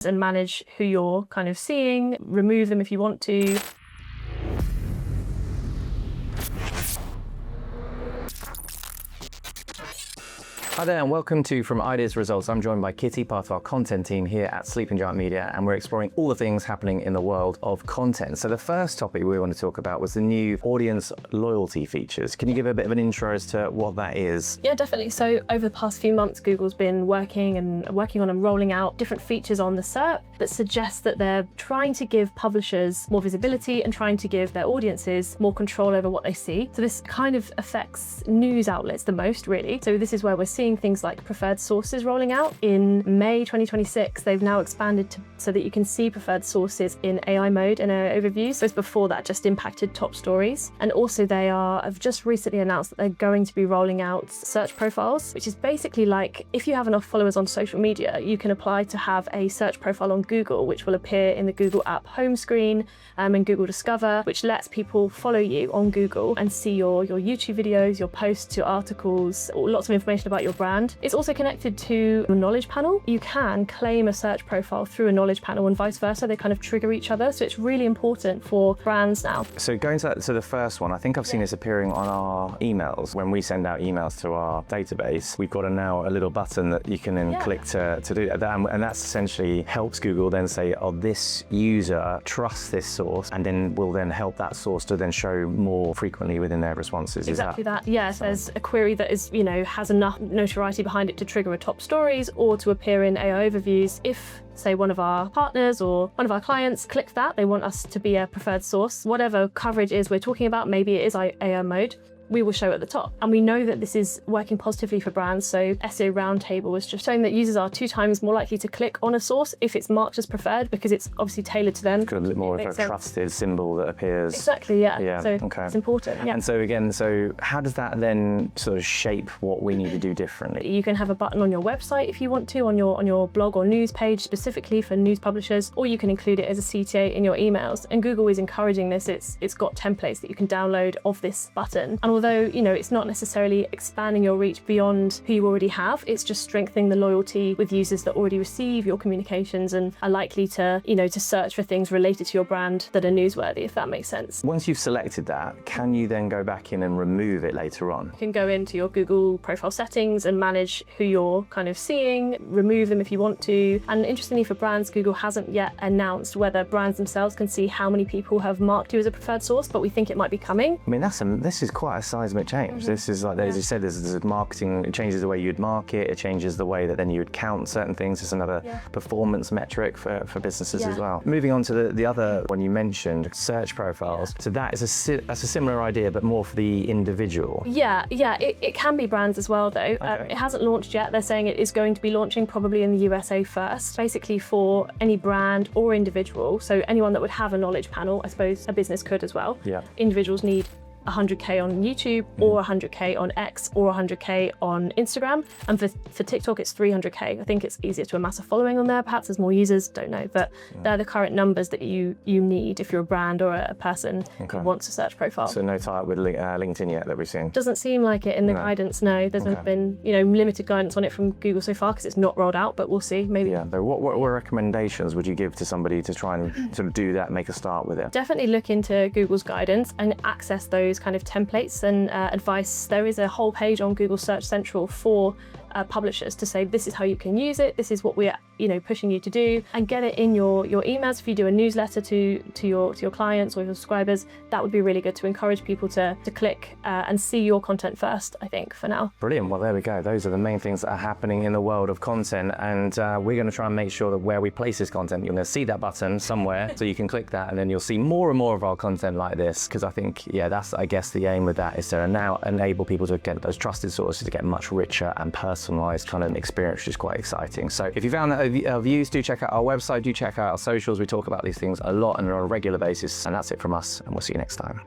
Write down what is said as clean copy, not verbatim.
and manage who you're kind of seeing, remove them if you want to. Hi there and welcome to From Ideas to Results. I'm joined by Kitty, part of our content team here at Sleeping Giant Media, and we're exploring all the things happening in the world of content. So the first topic we want to talk about was the new audience loyalty features. Can you give a bit of an intro as to what that is? Yeah, definitely. So over the past few months, Google's been working on and rolling out different features on the SERP that suggest that they're trying to give publishers more visibility and trying to give their audiences more control over what they see. So this kind of affects news outlets the most, really. So this is where we're seeing things like preferred sources rolling out. In May 2026, they've now expanded so that you can see preferred sources in AI mode in our overviews. So before that just impacted top stories. And also have just recently announced that they're going to be rolling out search profiles, which is basically like if you have enough followers on social media, you can apply to have a search profile on Google, which will appear in the Google app home screen and Google Discover, which lets people follow you on Google and see your YouTube videos, your posts, your articles, lots of information about your brand. It's also connected to a knowledge panel. You can claim a search profile through a knowledge panel and vice versa. They kind of trigger each other. So it's really important for brands now. So going to the first one, I think I've seen this appearing on our emails. When we send out emails to our database, we've got now a little button that you can then click to do that. And that's essentially helps Google then say, oh, this user trusts this source, and then will then help that source to then show more frequently within their responses. Exactly that. Yes, there's a query that is, has enough notoriety behind it to trigger a top stories or to appear in AI overviews. If, say, one of our partners or one of our clients click that, they want us to be a preferred source. Whatever coverage is we're talking about, maybe it is AI mode, we will show at the top. And we know that this is working positively for brands. So SEO Roundtable was just showing that users are 2 times more likely to click on a source if it's marked as preferred, because it's obviously tailored to them. Got a bit more of a trusted symbol that appears. Exactly, yeah. So it's important. Yeah. And so again, how does that then sort of shape what we need to do differently? You can have a button on your website if you want to, on your blog or news page specifically for news publishers, or you can include it as a CTA in your emails. And Google is encouraging this. It's got templates that you can download of this button. And although, it's not necessarily expanding your reach beyond who you already have, it's just strengthening the loyalty with users that already receive your communications and are likely to, to search for things related to your brand that are newsworthy, if that makes sense. Once you've selected that, can you then go back in and remove it later on? You can go into your Google profile settings and manage who you're kind of seeing, remove them if you want to. And interestingly for brands, Google hasn't yet announced whether brands themselves can see how many people have marked you as a preferred source, but we think it might be coming. I mean, this is quite a seismic change. This is like, as you said, there's marketing, it changes the way you'd market, it changes the way that then you would count certain things. It's another performance metric for businesses as well. Moving on to the other one you mentioned, search profiles. So that's a similar idea, but more for the individual. Yeah, it can be brands as well though. Okay. It hasn't launched yet. They're saying it is going to be launching probably in the USA first, basically for any brand or individual. So anyone that would have a knowledge panel, I suppose a business could as well. Yeah. Individuals need 100k on YouTube or 100k on X or 100k on Instagram, and for TikTok it's 300k. I think it's easier to amass a following on there, perhaps there's more users, don't know, but they're the current numbers that you need if you're a brand or a person who wants a search profile. So no tie-up with LinkedIn yet that we've seen? Doesn't seem like it in the guidance, no. There's been limited guidance on it from Google so far because it's not rolled out, but we'll see, maybe. Yeah, but what recommendations would you give to somebody to try and sort of do that, make a start with it? Definitely look into Google's guidance and access those kind of templates and advice. There is a whole page on Google Search Central for publishers to say this is how you can use it, this is what we're pushing you to do, and get it in your emails. If you do a newsletter to your clients or your subscribers, that would be really good to encourage people to click and see your content first, I think, for now. Brilliant. Well, there we go. Those are the main things that are happening in the world of content, and we're going to try and make sure that where we place this content, you're going to see that button somewhere so you can click that, and then you'll see more and more of our content like this, because I think that's, I guess, the aim with that is to now enable people to get those trusted sources to get much richer and personalized kind of experience, which is quite exciting. So if you found that our views, do check out our website, do check out our socials. We talk about these things a lot and on a regular basis. And that's it from us, and we'll see you next time.